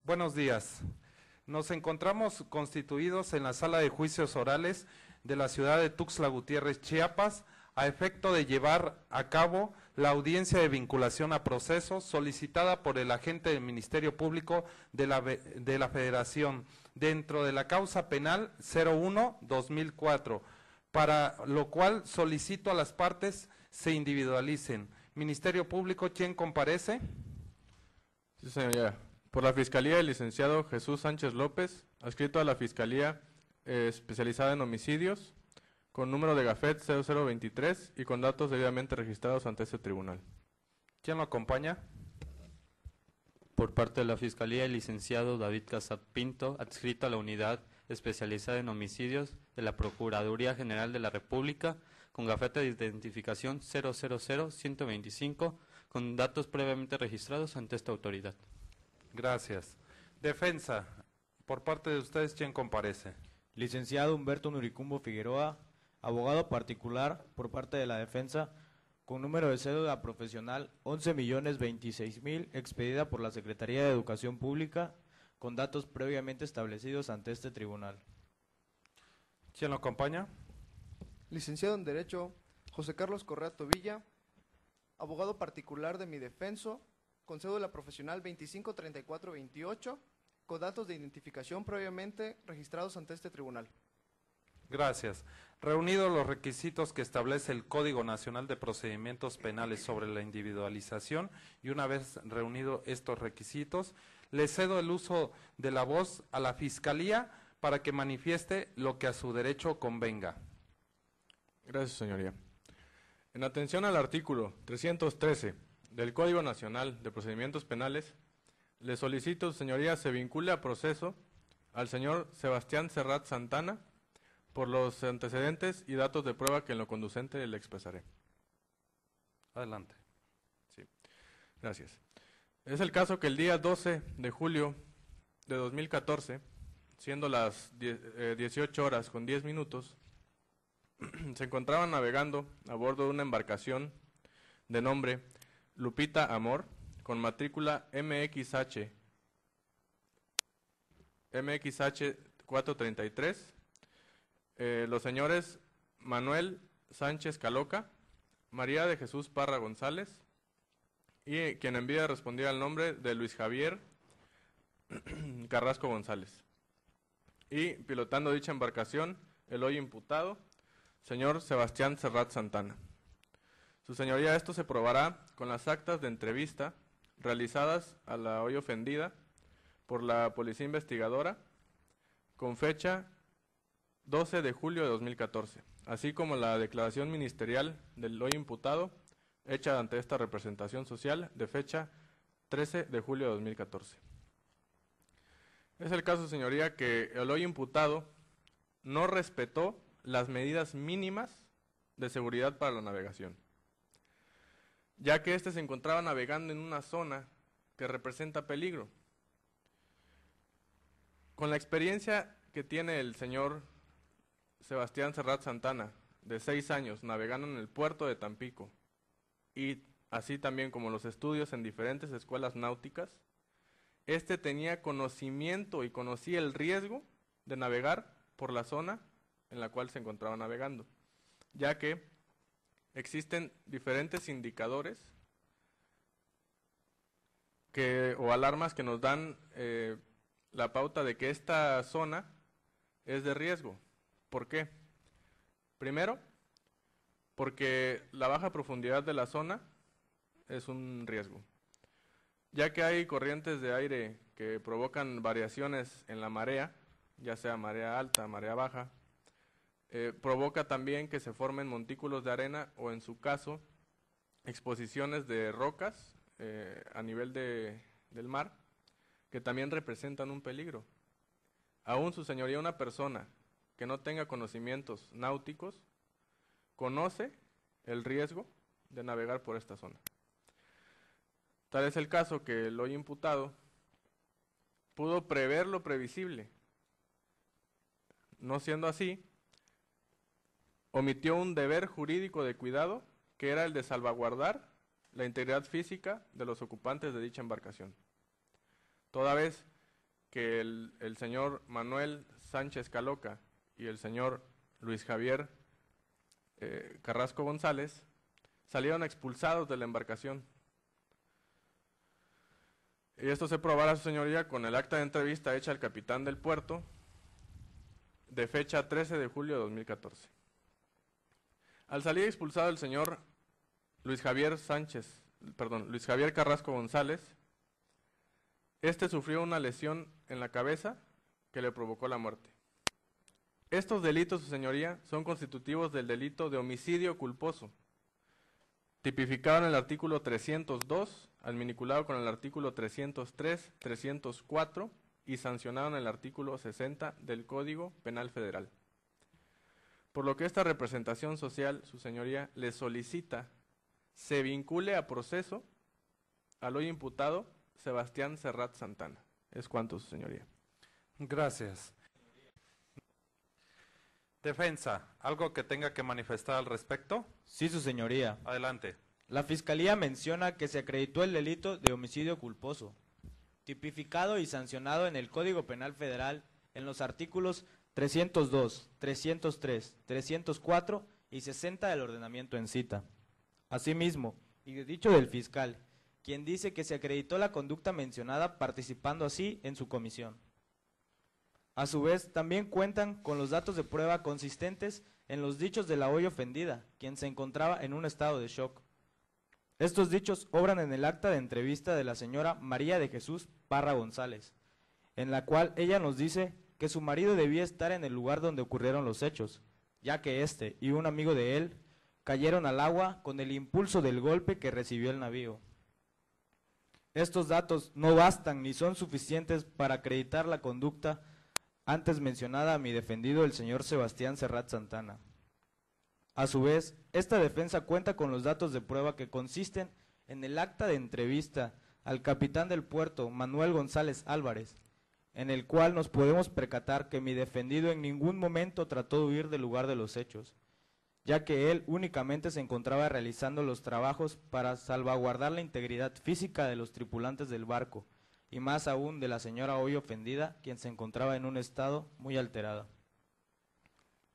Buenos días. Nos encontramos constituidos en la sala de juicios orales de la ciudad de Tuxtla Gutiérrez, Chiapas, a efecto de llevar a cabo la audiencia de vinculación a proceso solicitada por el agente del Ministerio Público de la Federación dentro de la causa penal 01-2004, para lo cual solicito a las partes se individualicen. Ministerio Público, ¿quién comparece? Sí, señoría. Por la Fiscalía, el licenciado Jesús Sánchez López, adscrito a la Fiscalía especializada en homicidios, con número de Gafet 0023 y con datos debidamente registrados ante este tribunal. ¿Quién lo acompaña? Por parte de la Fiscalía, el licenciado David Casat Pinto, adscrito a la Unidad Especializada en Homicidios de la Procuraduría General de la República, con gafete de identificación 000-125, con datos previamente registrados ante esta autoridad. Gracias. Defensa, por parte de ustedes, ¿quién comparece? Licenciado Humberto Nuricumbo Figueroa, abogado particular por parte de la defensa, con número de cédula profesional 11.026.000, expedida por la Secretaría de Educación Pública, con datos previamente establecidos ante este tribunal. ¿Quién lo acompaña? Licenciado en Derecho, José Carlos Correa Tobilla, abogado particular de mi defenso, con cédula profesional 253428, con datos de identificación previamente registrados ante este tribunal. Gracias. Reunidos los requisitos que establece el Código Nacional de Procedimientos Penales sobre la individualización y una vez reunidos estos requisitos, le cedo el uso de la voz a la Fiscalía para que manifieste lo que a su derecho convenga. Gracias, señoría. En atención al artículo 313 del Código Nacional de Procedimientos Penales, le solicito, señoría, se vincule a proceso al señor Sebastián Serrat Santana por los antecedentes y datos de prueba que en lo conducente le expresaré. Adelante. Sí, gracias. Es el caso que el día 12 de julio de 2014, siendo las 18 horas con 10 minutos, se encontraban navegando a bordo de una embarcación de nombre Lupita Amor, con matrícula MXH 433, los señores Manuel Sánchez Caloca, María de Jesús Parra González, y quien en vida respondía al nombre de Luis Javier Carrasco González. Y pilotando dicha embarcación, el hoy imputado, señor Sebastián Serrat Santana. Su señoría, esto se probará con las actas de entrevista realizadas a la hoy ofendida por la Policía Investigadora con fecha 12 de julio de 2014, así como la declaración ministerial del hoy imputado hecha ante esta representación social de fecha 13 de julio de 2014. Es el caso, señoría, que el hoy imputado no respetó las medidas mínimas de seguridad para la navegación, ya que éste se encontraba navegando en una zona que representa peligro. Con la experiencia que tiene el señor Sebastián Serrat Santana, de 6 años, navegando en el puerto de Tampico, y así también como los estudios en diferentes escuelas náuticas, este tenía conocimiento y conocía el riesgo de navegar por la zona en la cual se encontraba navegando, ya que existen diferentes indicadores o alarmas que nos dan la pauta de que esta zona es de riesgo. ¿Por qué? Primero, porque la baja profundidad de la zona es un riesgo, ya que hay corrientes de aire que provocan variaciones en la marea, ya sea marea alta, marea baja. Provoca también que se formen montículos de arena o, en su caso, exposiciones de rocas a nivel del mar, que también representan un peligro. Aún, su señoría, una persona que no tenga conocimientos náuticos conoce el riesgo de navegar por esta zona. Tal es el caso que el hoy imputado pudo prever lo previsible. No siendo así, omitió un deber jurídico de cuidado, que era el de salvaguardar la integridad física de los ocupantes de dicha embarcación, toda vez que el señor Manuel Sánchez Caloca y el señor Luis Javier Carrasco González salieron expulsados de la embarcación. Y esto se probará, su señoría, con el acta de entrevista hecha al capitán del puerto de fecha 13 de julio de 2014. Al salir expulsado el señor Luis Javier Carrasco González, este sufrió una lesión en la cabeza que le provocó la muerte. Estos delitos, su señoría, son constitutivos del delito de homicidio culposo, tipificado en el artículo 302, adminiculado con el artículo 303, 304 y sancionado en el artículo 60 del Código Penal Federal. Por lo que esta representación social, su señoría, le solicita se vincule a proceso al hoy imputado Sebastián Serrat Santana. Es cuanto, su señoría. Gracias. Defensa, ¿algo que tenga que manifestar al respecto? Sí, su señoría. Adelante. La Fiscalía menciona que se acreditó el delito de homicidio culposo, tipificado y sancionado en el Código Penal Federal en los artículos 302, 303, 304 y 60 del ordenamiento en cita. Asimismo, y de dicho del fiscal, quien dice que se acreditó la conducta mencionada participando así en su comisión. A su vez, también cuentan con los datos de prueba consistentes en los dichos de la hoy ofendida, quien se encontraba en un estado de shock. Estos dichos obran en el acta de entrevista de la señora María de Jesús Parra González, en la cual ella nos dice que su marido debía estar en el lugar donde ocurrieron los hechos, ya que éste y un amigo de él cayeron al agua con el impulso del golpe que recibió el navío. Estos datos no bastan ni son suficientes para acreditar la conducta antes mencionada a mi defendido, el señor Sebastián Serrat Santana. A su vez, esta defensa cuenta con los datos de prueba que consisten en el acta de entrevista al capitán del puerto, Manuel González Álvarez, en el cual nos podemos percatar que mi defendido en ningún momento trató de huir del lugar de los hechos, ya que él únicamente se encontraba realizando los trabajos para salvaguardar la integridad física de los tripulantes del barco, y más aún de la señora hoy ofendida, quien se encontraba en un estado muy alterado.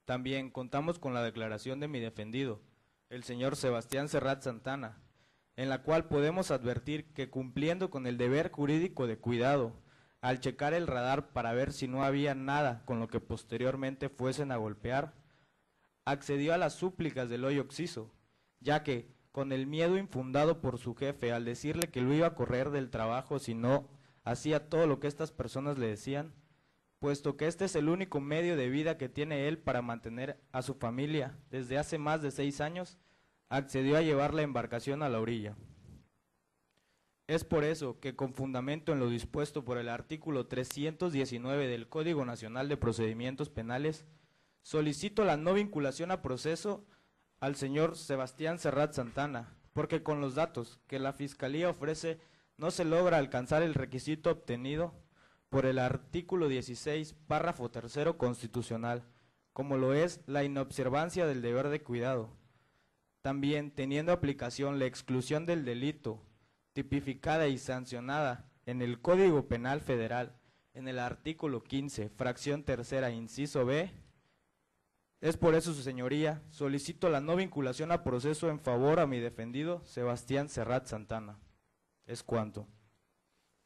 También contamos con la declaración de mi defendido, el señor Sebastián Serrat Santana, en la cual podemos advertir que cumpliendo con el deber jurídico de cuidado, al checar el radar para ver si no había nada con lo que posteriormente fuesen a golpear, accedió a las súplicas del hoy occiso, ya que, con el miedo infundado por su jefe al decirle que lo iba a correr del trabajo si no hacía todo lo que estas personas le decían, puesto que este es el único medio de vida que tiene él para mantener a su familia desde hace más de 6 años, accedió a llevar la embarcación a la orilla. Es por eso que, con fundamento en lo dispuesto por el artículo 319 del Código Nacional de Procedimientos Penales, solicito la no vinculación a proceso al señor Sebastián Serrat Santana, porque con los datos que la Fiscalía ofrece no se logra alcanzar el requisito obtenido por el artículo 16, párrafo 3 constitucional, como lo es la inobservancia del deber de cuidado. También, teniendo aplicación la exclusión del delito, tipificada y sancionada en el Código Penal Federal, en el artículo 15, fracción 3, inciso B, es por eso, su señoría, solicito la no vinculación a proceso en favor a mi defendido, Sebastián Serrat Santana. Es cuanto.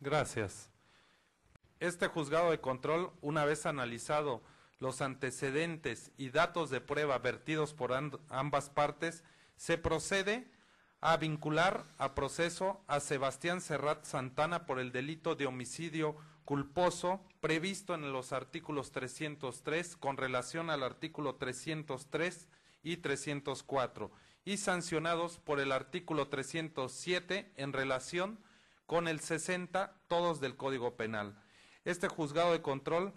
Gracias. Este juzgado de control, una vez analizado los antecedentes y datos de prueba vertidos por ambas partes, se procede a vincular a proceso a Sebastián Serrat Santana por el delito de homicidio culposo previsto en los artículos 303 con relación al artículo 303 y 304 y sancionados por el artículo 307 en relación con el 60, todos del Código Penal. Este juzgado de control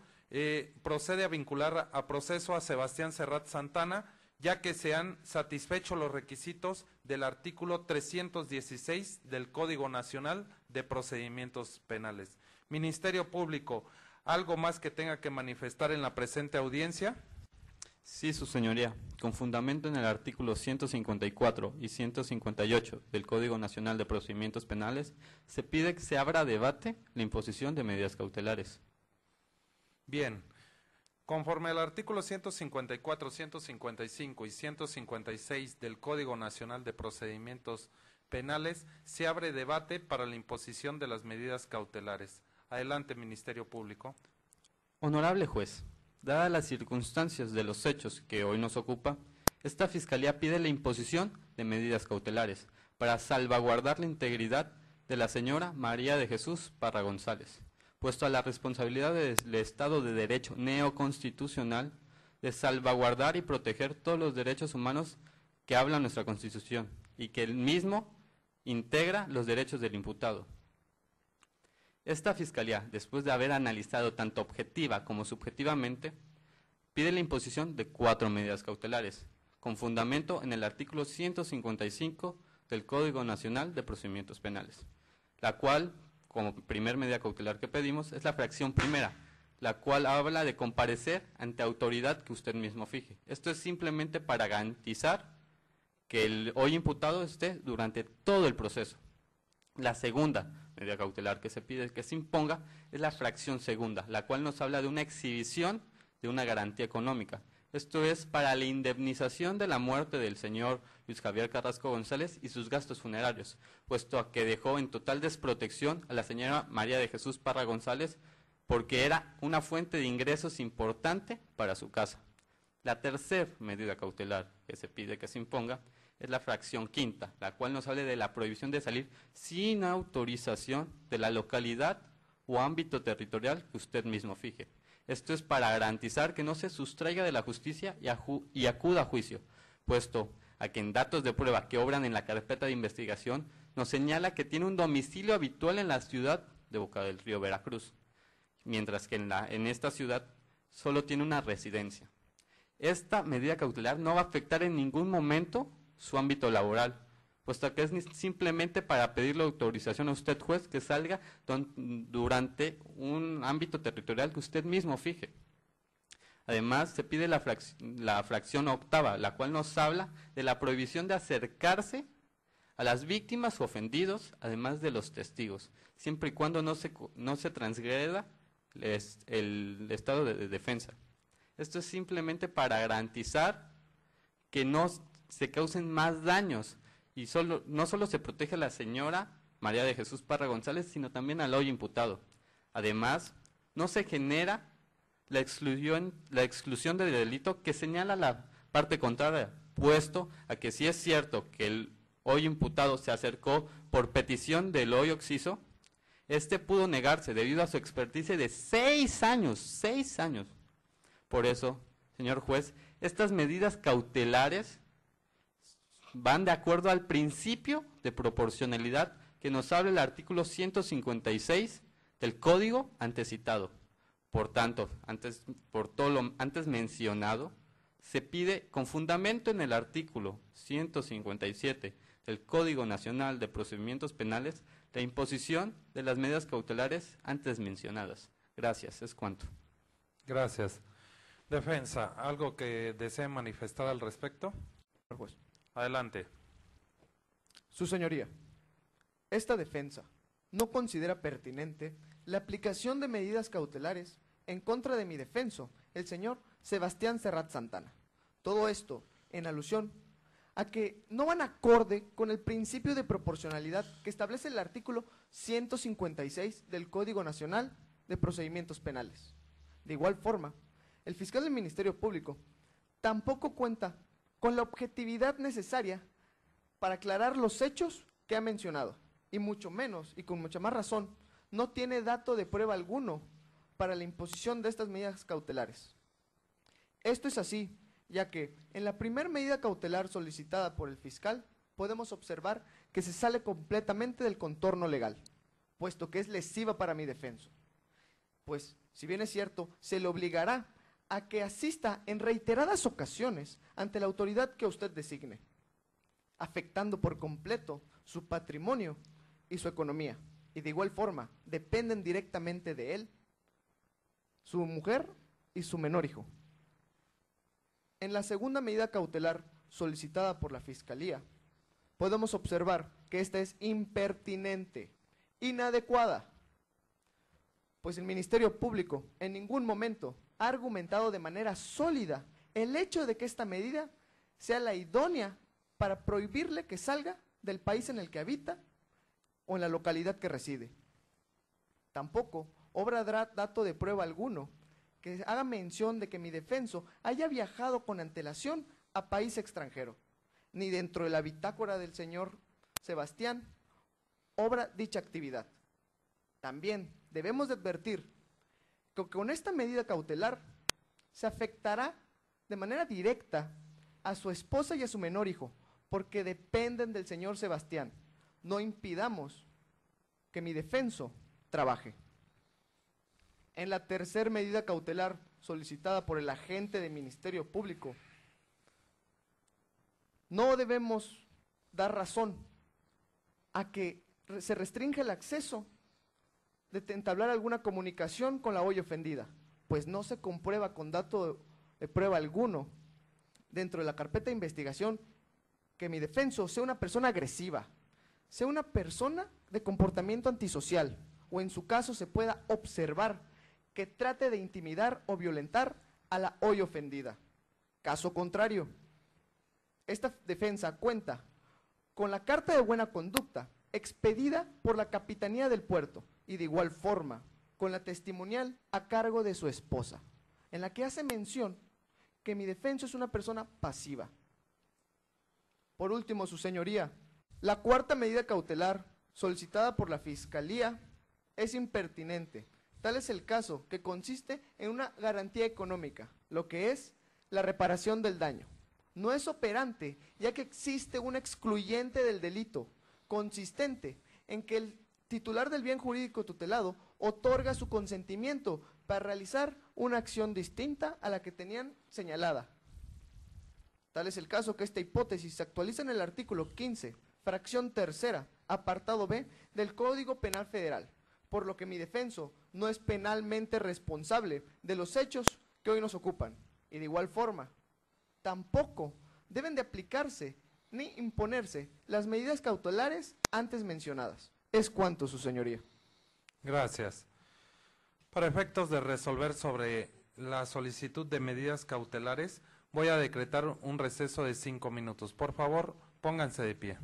procede a vincular a proceso a Sebastián Serrat Santana, ya que se han satisfecho los requisitos del artículo 316 del Código Nacional de Procedimientos Penales. Ministerio Público, ¿algo más que tenga que manifestar en la presente audiencia? Sí, su señoría. Con fundamento en el artículo 154 y 158 del Código Nacional de Procedimientos Penales, se pide que se abra a debate la imposición de medidas cautelares. Bien, conforme al artículo 154, 155 y 156 del Código Nacional de Procedimientos Penales, se abre debate para la imposición de las medidas cautelares. Adelante, Ministerio Público. Honorable juez, dadas las circunstancias de los hechos que hoy nos ocupa, esta Fiscalía pide la imposición de medidas cautelares para salvaguardar la integridad de la señora María de Jesús Parra González, puesto a la responsabilidad del Estado de Derecho neoconstitucional de salvaguardar y proteger todos los derechos humanos que habla nuestra Constitución y que el mismo integra los derechos del imputado. Esta Fiscalía, después de haber analizado tanto objetiva como subjetivamente, pide la imposición de 4 medidas cautelares, con fundamento en el artículo 155 del Código Nacional de Procedimientos Penales, la cual, como primer medida cautelar que pedimos, es la fracción primera, la cual habla de comparecer ante autoridad que usted mismo fije. Esto es simplemente para garantizar que el hoy imputado esté durante todo el proceso. La segunda medida cautelar que se pide que se imponga es la fracción segunda, la cual nos habla de una exhibición de una garantía económica. Esto es para la indemnización de la muerte del señor Luis Javier Carrasco González y sus gastos funerarios, puesto a que dejó en total desprotección a la señora María de Jesús Parra González porque era una fuente de ingresos importante para su casa. La tercera medida cautelar que se pide que se imponga es la fracción quinta, la cual nos habla de la prohibición de salir sin autorización de la localidad o ámbito territorial que usted mismo fije. Esto es para garantizar que no se sustraiga de la justicia y acuda a juicio, puesto a que en datos de prueba que obran en la carpeta de investigación nos señala que tiene un domicilio habitual en la ciudad de Boca del Río, Veracruz, mientras que en esta ciudad solo tiene una residencia. Esta medida cautelar no va a afectar en ningún momento su ámbito laboral, puesto que es simplemente para pedirle autorización a usted, juez, que salga durante un ámbito territorial que usted mismo fije. Además, se pide la fracción octava, la cual nos habla de la prohibición de acercarse a las víctimas o ofendidos, además de los testigos, siempre y cuando no se transgreda el estado de defensa. Esto es simplemente para garantizar que no se causen más daños y no solo se protege a la señora María de Jesús Parra González, sino también al hoy imputado. Además, no se genera la exclusión del delito que señala la parte contraria, puesto a que si es cierto que el hoy imputado se acercó por petición del hoy occiso, este pudo negarse debido a su experticia de 6 años, 6 años. Por eso, señor juez, estas medidas cautelares van de acuerdo al principio de proporcionalidad que nos habla el artículo 156 del Código antecitado. Por tanto, por todo lo antes mencionado, se pide con fundamento en el artículo 157 del Código Nacional de Procedimientos Penales la imposición de las medidas cautelares antes mencionadas. Gracias, es cuanto. Gracias. Defensa, ¿algo que desee manifestar al respecto? Juez. Adelante. Su señoría, esta defensa no considera pertinente la aplicación de medidas cautelares en contra de mi defenso, el señor Sebastián Serrat Santana. Todo esto en alusión a que no van acorde con el principio de proporcionalidad que establece el artículo 156 del Código Nacional de Procedimientos Penales. De igual forma, el fiscal del Ministerio Público tampoco cuenta con la objetividad necesaria para aclarar los hechos que ha mencionado, y mucho menos, y con mucha más razón, no tiene dato de prueba alguno para la imposición de estas medidas cautelares. Esto es así, ya que en la primera medida cautelar solicitada por el fiscal podemos observar que se sale completamente del contorno legal, puesto que es lesiva para mi defenso. Pues, si bien es cierto, se le obligará a que asista en reiteradas ocasiones ante la autoridad que usted designe, afectando por completo su patrimonio y su economía, y de igual forma dependen directamente de él, su mujer y su menor hijo. En la segunda medida cautelar solicitada por la Fiscalía, podemos observar que esta es impertinente, inadecuada, pues el Ministerio Público en ningún momento ha argumentado de manera sólida el hecho de que esta medida sea la idónea para prohibirle que salga del país en el que habita o en la localidad que reside. Tampoco obra dato de prueba alguno que haga mención de que mi defenso haya viajado con antelación a país extranjero, ni dentro de la bitácora del señor Sebastián obra dicha actividad. También debemos de advertir que con esta medida cautelar se afectará de manera directa a su esposa y a su menor hijo, porque dependen del señor Sebastián. No impidamos que mi defenso trabaje. En la tercera medida cautelar solicitada por el agente del Ministerio Público, no debemos dar razón a que se restringe el acceso de entablar alguna comunicación con la hoy ofendida, pues no se comprueba con dato de prueba alguno dentro de la carpeta de investigación que mi defenso sea una persona agresiva, sea una persona de comportamiento antisocial, o en su caso se pueda observar que trate de intimidar o violentar a la hoy ofendida. Caso contrario, esta defensa cuenta con la carta de buena conducta expedida por la Capitanía del Puerto y de igual forma con la testimonial a cargo de su esposa, en la que hace mención que mi defenso es una persona pasiva. Por último, su señoría, la cuarta medida cautelar solicitada por la Fiscalía es impertinente. Tal es el caso que consiste en una garantía económica, lo que es la reparación del daño. No es operante, ya que existe un excluyente del delito, consistente en que el titular del bien jurídico tutelado otorga su consentimiento para realizar una acción distinta a la que tenían señalada. Tal es el caso que esta hipótesis se actualiza en el artículo 15, fracción tercera, apartado B del Código Penal Federal, por lo que mi defenso no es penalmente responsable de los hechos que hoy nos ocupan. Y de igual forma, tampoco deben de aplicarse ni imponerse las medidas cautelares antes mencionadas. Es cuanto, su señoría. Gracias. Para efectos de resolver sobre la solicitud de medidas cautelares, voy a decretar un receso de 5 minutos. Por favor, pónganse de pie.